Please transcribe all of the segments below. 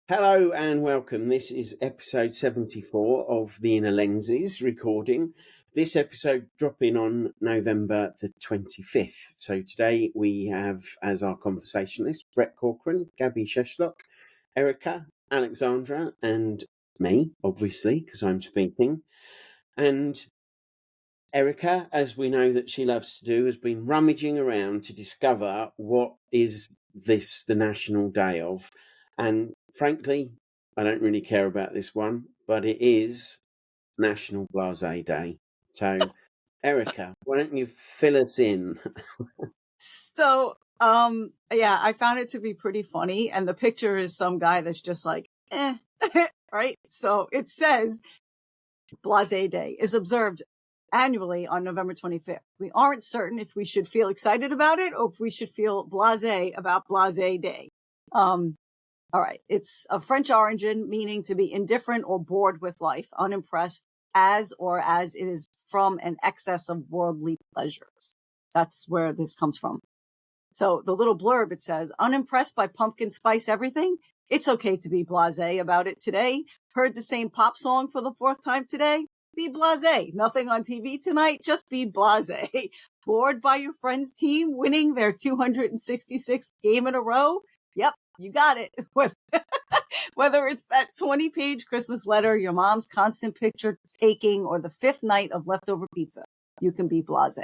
Hello and welcome. This is episode 74 of the Inner Lenses recording. This episode dropping on November the 25th. So today we have as our conversationalists Brett Corcoran, Gaby Sheshlock, Erika, Alexandra, and me, obviously, because I'm speaking. And Erika, as we know that she loves to do, has been rummaging around to discover what is this the National Day of. And frankly, I don't really care about this one, but it is National Blasé Day. So, Erika, why don't you fill us in? So, yeah, I found it to be pretty funny. And the picture is some guy that's just like, right? So it says Blasé Day is observed annually on November 25th. We aren't certain if we should feel excited about it or if we should feel blasé about Blasé Day. All right. It's a French origin, meaning to be indifferent or bored with life, unimpressed as it is from an excess of worldly pleasures. That's where this comes from. So the little blurb, it says, unimpressed by pumpkin spice everything? It's okay to be blasé about it today. Heard the same pop song for the fourth time today? Be blasé. Nothing on TV tonight? Just be blasé. Bored by your friend's team winning their 266th game in a row? Yep, you got it. Whether it's that 20-page Christmas letter, your mom's constant picture taking, or the fifth night of leftover pizza, you can be blasé.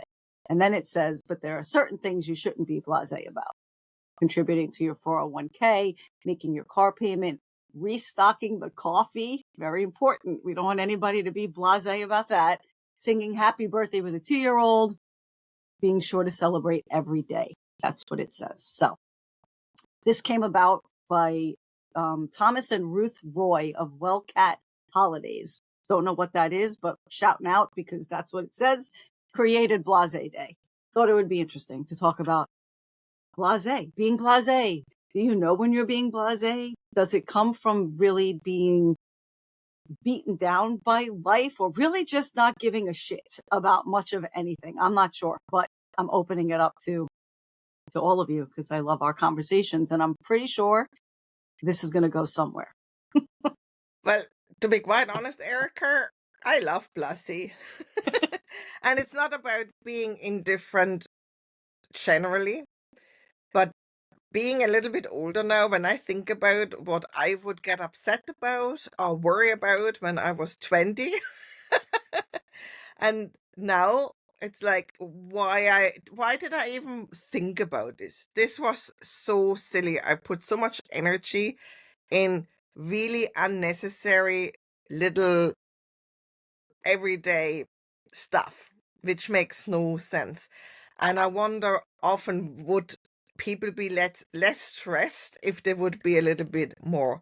And then it says, but there are certain things you shouldn't be blasé about. Contributing to your 401k, making your car payment, restocking the coffee. Very important. We don't want anybody to be blasé about that. Singing happy birthday with a 2-year-old. Being sure to celebrate every day. That's what it says. So this came about by Thomas and Ruth Roy of Wellcat Holidays. Don't know what that is, but shouting out because that's what it says. Created Blasé Day. Thought it would be interesting to talk about blasé, being blasé. Do you know when you're being blasé? Does it come from really being beaten down by life or really just not giving a shit about much of anything? I'm not sure, but I'm opening it up to all of you because I love our conversations and I'm pretty sure this is going to go somewhere. Well, to be quite honest, Erika, I love Blaisé. And it's not about being indifferent generally, but being a little bit older now, when I think about what I would get upset about or worry about when I was 20. And now it's like, why did I even think about this? This was so silly. I put so much energy in really unnecessary little everyday stuff, which makes no sense. And I wonder often, would people be less stressed if they would be a little bit more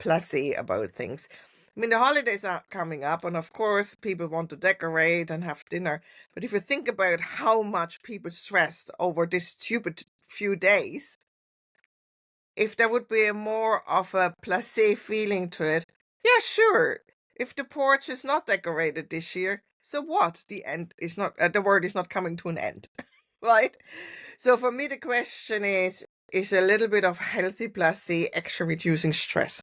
blasé about things? I mean, the holidays are coming up, and of course, people want to decorate and have dinner. But if you think about how much people stressed over this stupid few days, if there would be more of a blasé feeling to it, yeah, sure. If the porch is not decorated this year, so what? The end is not, the world is not coming to an end, right? So for me, the question is a little bit of healthy blasé actually reducing stress?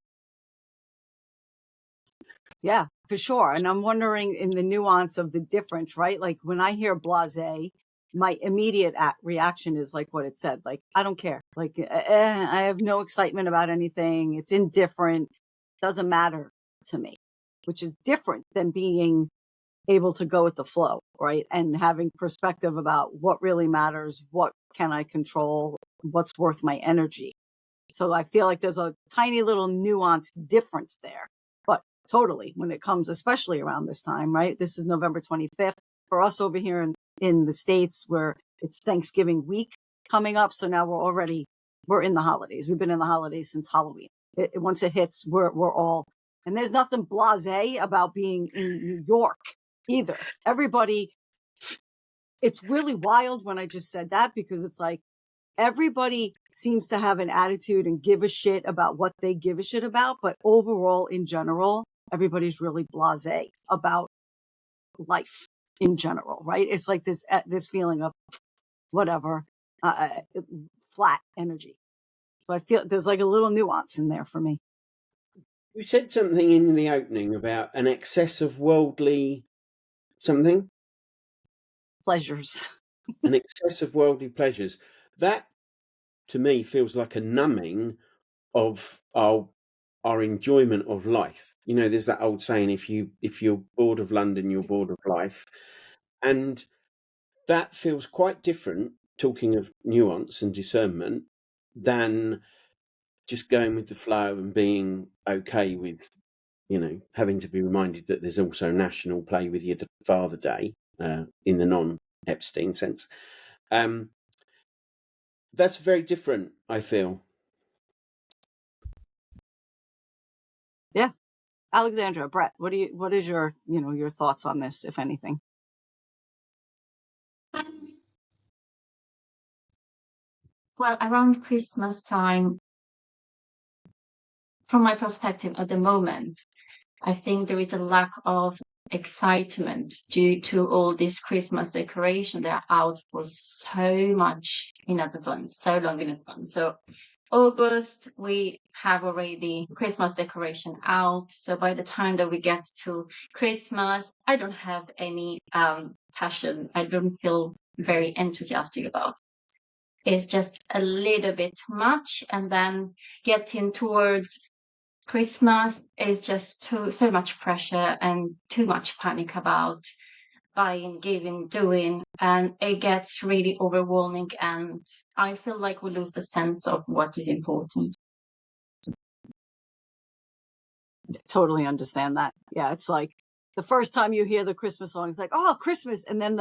Yeah, for sure. And I'm wondering in the nuance of the difference, right? Like when I hear blasé, my immediate reaction is like what it said. Like, I don't care. Like, I have no excitement about anything. It's indifferent. Doesn't matter to me, which is different than being able to go with the flow, right? And having perspective about what really matters, what can I control, what's worth my energy. So I feel like there's a tiny little nuanced difference there. But totally, when it comes, especially around this time, right? This is November 25th. For us over here in the States, where it's Thanksgiving week coming up. So now we're in the holidays. We've been in the holidays since Halloween. Once it hits, we're all, and there's nothing blasé about being in New York either. Everybody, it's really wild when I just said that because it's like, everybody seems to have an attitude and give a shit about what they give a shit about. But overall, in general, everybody's really blasé about life in general, right? It's like this feeling of whatever, flat energy. So I feel there's like a little nuance in there for me. You said something in the opening about an excess of worldly something. Pleasures. An excess of worldly pleasures. That, to me, feels like a numbing of our enjoyment of life. You know, there's that old saying: if you're bored of London, you're bored of life, and that feels quite different. Talking of nuance and discernment, than just going with the flow and being okay with, you know, having to be reminded that there's also National Play with Your Father Day in the non-Epstein sense. That's very different, I feel. Yeah. Alexandra, Brett, what is your, your thoughts on this, if anything? Well, around Christmas time, from my perspective at the moment, I think there is a lack of excitement due to all this Christmas decoration. They're out for so much in advance, so long in advance. So August, we have already Christmas decoration out. So by the time that we get to Christmas, I don't have any passion. I don't feel very enthusiastic about. It's just a little bit much. And then getting towards Christmas is just so much pressure and too much panic about buying, giving, doing, and it gets really overwhelming. And I feel like we lose the sense of what is important. Totally understand that. Yeah, it's like the first time you hear the Christmas song, it's like, oh, Christmas. And then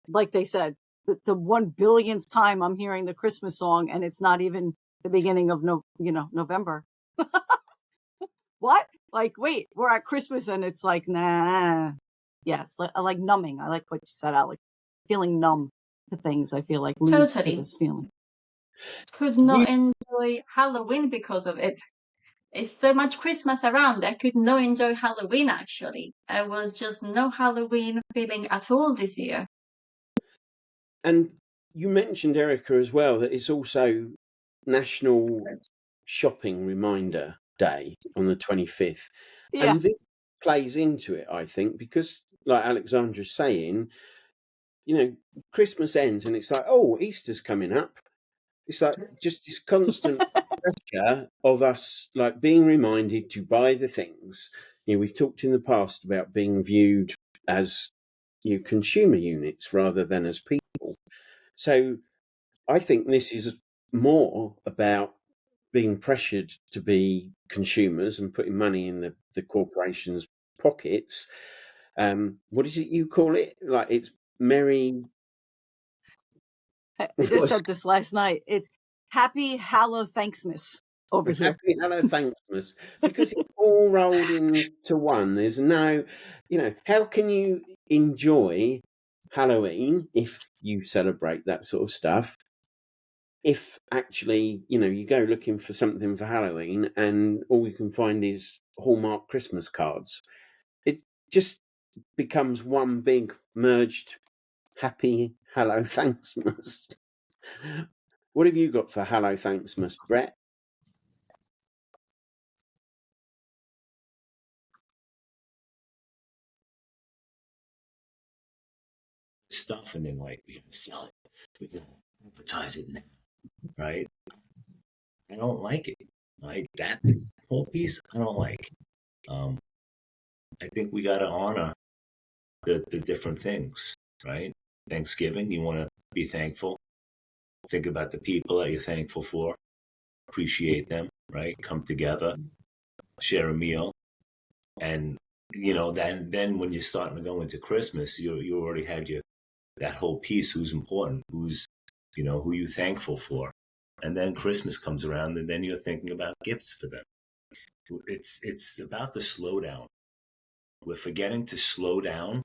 like they said, the 1 billionth time I'm hearing the Christmas song, and it's not even the beginning of November. What? Like, wait, we're at Christmas, and it's like, nah. Yeah, it's like, I like numbing. I like what you said, Alec. Feeling numb to things, I feel like leads to this feeling. Could not enjoy Halloween because of it. It's so much Christmas around. I could not enjoy Halloween, actually. I was just no Halloween feeling at all this year. And you mentioned, Erika, as well, that it's also National Shopping Reminder Day on the 25th. Yeah. And this plays into it, I think, because, like Alexandra's saying, you know, Christmas ends and it's like, oh, Easter's coming up. It's like just this constant pressure of us, like, being reminded to buy the things. You know, we've talked in the past about being viewed as consumer units rather than as people. So I think this is more about being pressured to be consumers and putting money in the corporations' pockets. What is it you call it? Like, it's merry. I just said this last night. It's Happy Hallothanksmas over here. Happy Hallothanksmas, because it's all rolled into one. There's no, how can you enjoy Halloween if you celebrate that sort of stuff? If actually, you go looking for something for Halloween and all you can find is Hallmark Christmas cards, it just becomes one big merged Happy Hallothanksmas. What have you got for Hallothanksmas, Brett? Stuff, and then like we're gonna sell it, we're gonna advertise it now, right? I don't like it. Like that whole piece, I don't like. I think we gotta honor the different things, right? Thanksgiving, you want to be thankful. Think about the people that you're thankful for. Appreciate them, right? Come together, share a meal, and then when you're starting to go into Christmas, you already had that whole piece. Who's important? Who's who you thankful for? And then Christmas comes around, and then you're thinking about gifts for them. It's about the slowdown. We're forgetting to slow down,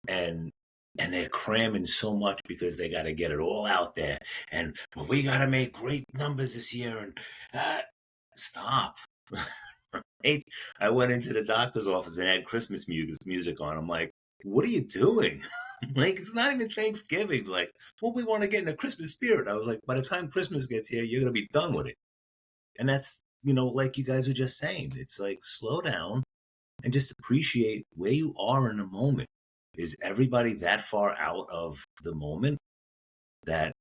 and they're cramming so much because they got to get it all out there. And we got to make great numbers this year. And stop. Right? I went into the doctor's office and had Christmas music on. I'm like, what are you doing? Like, it's not even Thanksgiving. Like, well, we want to get in the Christmas spirit. I was like, by the time Christmas gets here, you're going to be done with it. And that's like you guys were just saying, it's like slow down and just appreciate where you are in the moment. Is everybody that far out of the moment that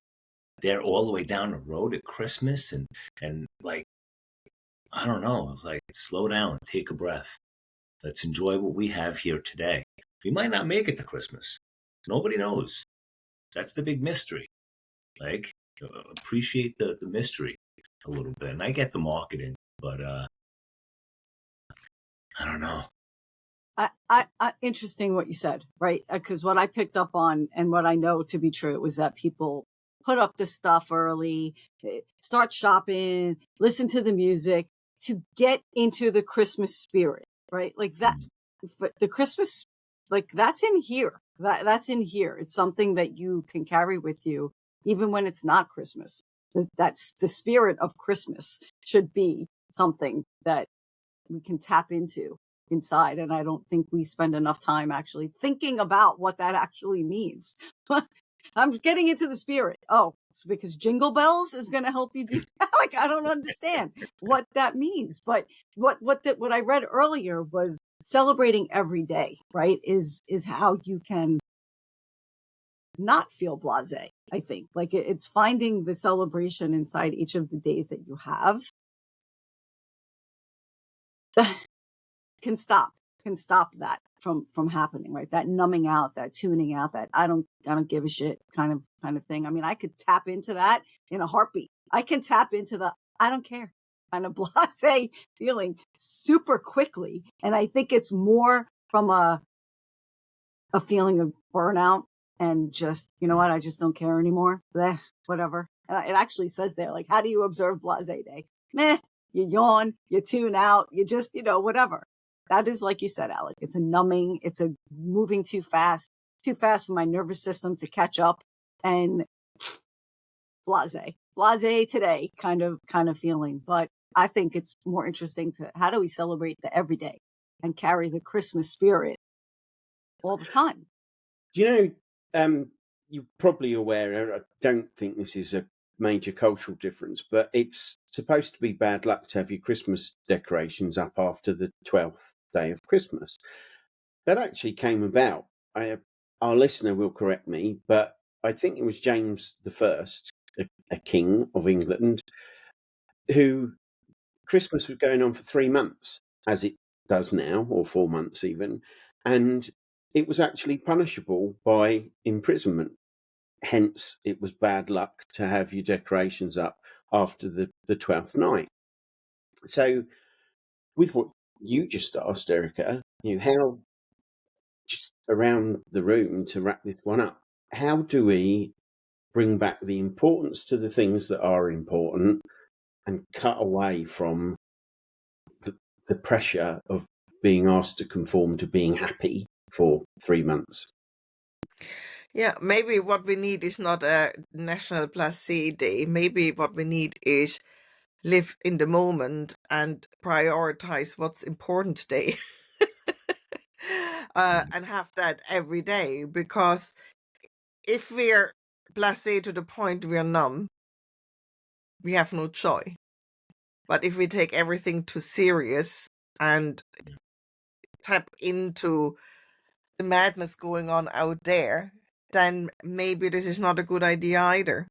they're all the way down the road at Christmas and like, I don't know. It's like, slow down, take a breath. Let's enjoy what we have here today. We might not make it to Christmas. Nobody knows. That's the big mystery. Like, appreciate the mystery a little bit. And I get the marketing, but I don't know. Interesting what you said, right? Because what I picked up on and what I know to be true was that people put up this stuff early, start shopping, listen to the music to get into the Christmas spirit, right? Like that, the Christmas, like that's in here. That's in here. It's something that you can carry with you, even when it's not Christmas. That's the spirit of Christmas should be something that we can tap into inside. And I don't think we spend enough time actually thinking about what that actually means. I'm getting into the spirit. Oh, it's because Jingle Bells is going to help you do that. Like, I don't understand what that means. But what I read earlier was celebrating every day, right? Is how you can not feel blasé. I think like it's finding the celebration inside each of the days that you have. Can stop that from happening, right? That numbing out, that tuning out, that I don't give a shit kind of thing. I mean, I could tap into that in a heartbeat. I can tap into the I don't care kind of blasé feeling super quickly. And I think it's more from a feeling of burnout and just, you know what, I just don't care anymore. Bleh, whatever. And it actually says there, like, how do you observe Blasé Day? Meh, you yawn, you tune out, you just, whatever. That is, like you said, Alec, it's a numbing, it's a moving too fast for my nervous system to catch up, and blasé today kind of feeling. But I think it's more interesting to how do we celebrate the everyday and carry the Christmas spirit all the time. You're probably aware, I don't think this is a major cultural difference, but it's supposed to be bad luck to have your Christmas decorations up after the 12th day of Christmas. That actually came about. Our listener will correct me, but I think it was James I, a king of England, who Christmas was going on for 3 months, as it does now, or 4 months even, and it was actually punishable by imprisonment. Hence, it was bad luck to have your decorations up after the 12th night. So, with what you just asked, Erika, how, just around the room to wrap this one up, how do we bring back the importance to the things that are important and cut away from the pressure of being asked to conform to being happy for 3 months? Yeah, maybe what we need is not a National Blasé Day. Maybe what we need is live in the moment and prioritize what's important today. And have that every day, because if we're blasé to the point we're numb, we have no choice. But if we take everything too serious and tap into the madness going on out there, then maybe this is not a good idea either.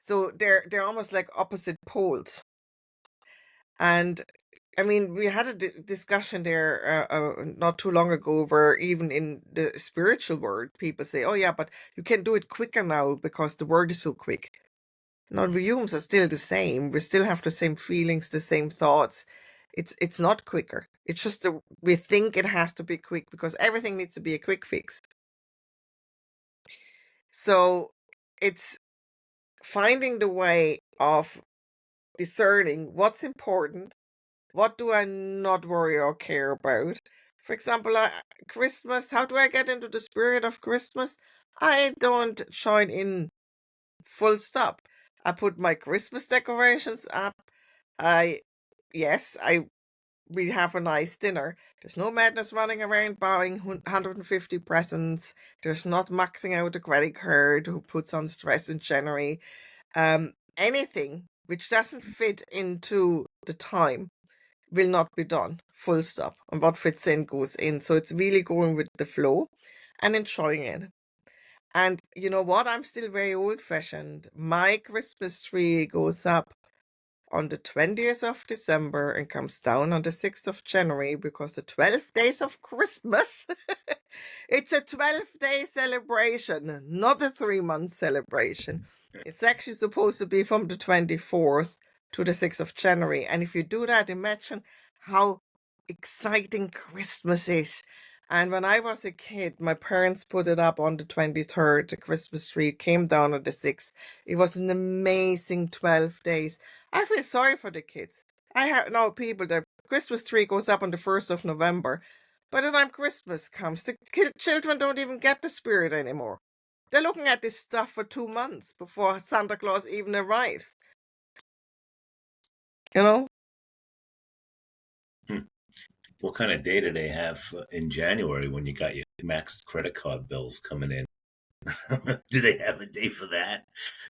So they're almost like opposite poles. And I mean, we had a discussion there not too long ago where even in the spiritual world, people say, oh yeah, but you can do it quicker now because the world is so quick. No, we humans are still the same. We still have the same feelings, the same thoughts. It's not quicker. It's just we think it has to be quick because everything needs to be a quick fix. So it's finding the way of discerning what's important, what do I not worry or care about. For example, Christmas, how do I get into the spirit of Christmas? I don't join in full stop. I put my Christmas decorations up. We have a nice dinner. There's no madness running around buying 150 presents. There's not maxing out a credit card who puts on stress in January. Anything which doesn't fit into the time, will not be done, full stop. And what fits in goes in. So it's really going with the flow and enjoying it. And you know what? I'm still very old-fashioned. My Christmas tree goes up on the 20th of December and comes down on the 6th of January, because the 12 days of Christmas, it's a 12-day celebration, not a 3-month celebration. It's actually supposed to be from the 24th to the 6th of January. And if you do that, imagine how exciting Christmas is. And when I was a kid, my parents put it up on the 23rd, the Christmas tree came down on the 6th. It was an amazing 12 days. I feel sorry for the kids. I have know people, the Christmas tree goes up on the 1st of November. By the time Christmas comes, the children don't even get the spirit anymore. They're looking at this stuff for 2 months before Santa Claus even arrives. You know? What kind of day do they have in January when you got your maxed credit card bills coming in? Do they have a day for that?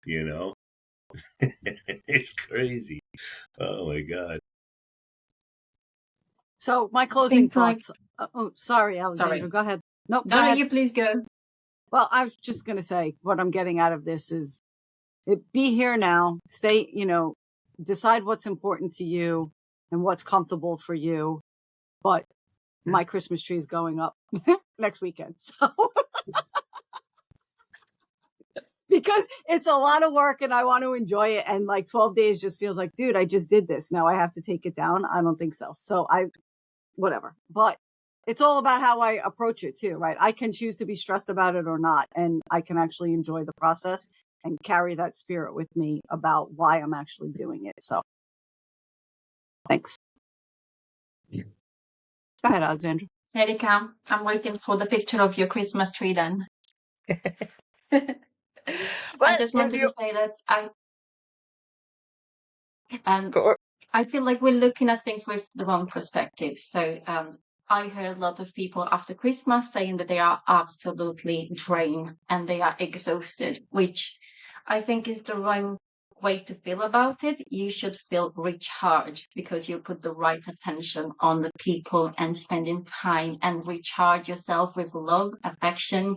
You know? It's crazy. Oh my God. So my closing Things like- thoughts. Oh, sorry, Alexandra. Sorry. Go ahead. No, go No, ahead. you please go. Well, I was just going to say what I'm getting out of this is be here now, stay, decide what's important to you and what's comfortable for you. But my Christmas tree is going up next weekend. So because it's a lot of work and I want to enjoy it. And like 12 days just feels like, dude, I just did this. Now I have to take it down. I don't think so. So whatever, but it's all about how I approach it too, right? I can choose to be stressed about it or not. And I can actually enjoy the process and carry that spirit with me about why I'm actually doing it. So thanks. Go ahead, Alexandra. Erika, I'm waiting for the picture of your Christmas tree then. I just wanted to say that I feel like we're looking at things with the wrong perspective. So I heard a lot of people after Christmas saying that they are absolutely drained and they are exhausted, which I think is the wrong way to feel about it. You should feel recharged because you put the right attention on the people and spending time and recharge yourself with love, affection,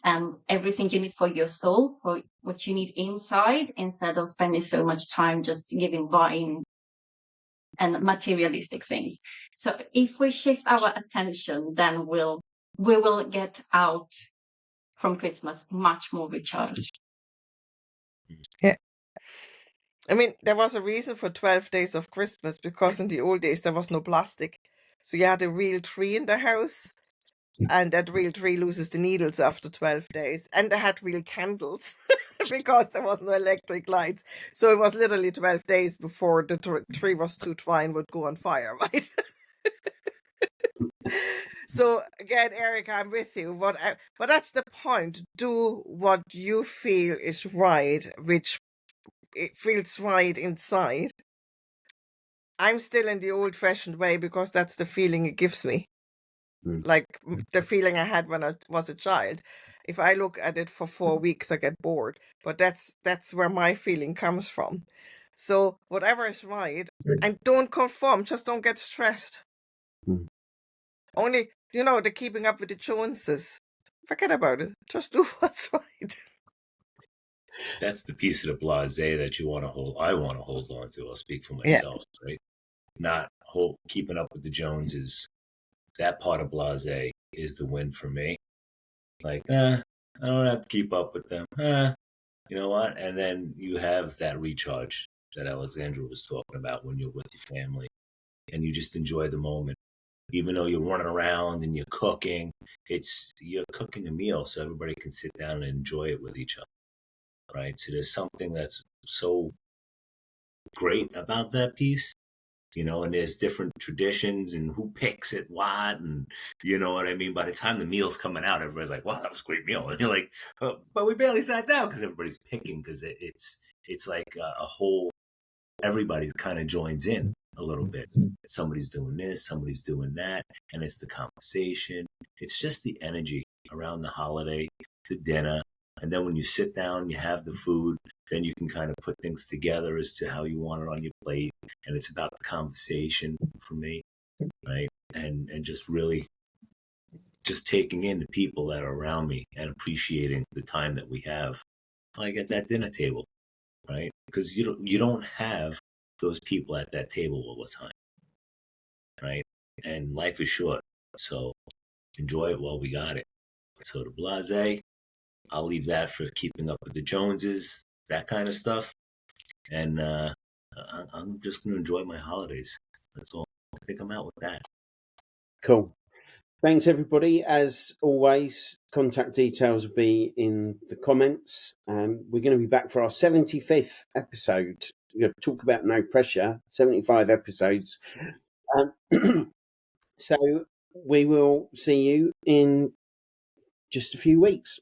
and everything you need for your soul, for what you need inside, instead of spending so much time just giving buying and materialistic things. So if we shift our attention, then we will get out from Christmas much more recharged. Yeah. I mean, there was a reason for 12 days of Christmas, because in the old days there was no plastic. So you had a real tree in the house, and that real tree loses the needles after 12 days. And they had real candles because there was no electric lights. So it was literally 12 days before the tree was too dry and would go on fire, right? So again, Erika, I'm with you. But that's the point. Do what you feel is right, which it feels right inside. I'm still in the old-fashioned way because that's the feeling it gives me. Like the feeling I had when I was a child. If I look at it for 4 weeks, I get bored. But that's where my feeling comes from. So whatever is right, and don't conform. Just don't get stressed. Only, the keeping up with the Joneses. Forget about it. Just do what's right. That's the piece of the blasé that you want to hold. I want to hold on to. I'll speak for myself, right? Not keeping up with the Joneses. That part of blasé is the win for me. Like, I don't have to keep up with them. You know what? And then you have that recharge that Alexandra was talking about when you're with your family, and you just enjoy the moment. Even though you're running around and you're cooking, you're cooking a meal so everybody can sit down and enjoy it with each other, right? So there's something that's so great about that piece, and there's different traditions and who picks it what, and you know what I mean? By the time the meal's coming out, everybody's like, wow, that was a great meal. And you're like, but we barely sat down, because everybody's picking, because it's like a whole, everybody kind of joins in a little bit. Somebody's doing this, somebody's doing that, and it's the conversation. It's just the energy around the holiday, the dinner, And then when you sit down, you have the food, then you can kind of put things together as to how you want it on your plate. And it's about the conversation for me, right? And just really just taking in the people that are around me and appreciating the time that we have, like at that dinner table, right? Because you don't have those people at that table all the time, right? And life is short, so enjoy it while we got it. So the Blasé, I'll leave that for keeping up with the Joneses, that kind of stuff. And I'm just going to enjoy my holidays. That's all. I think I'm out with that. Cool. Thanks, everybody. As always, contact details will be in the comments. We're going to be back for our 75th episode. We're going to talk about no pressure, 75 episodes. So we will see you in just a few weeks.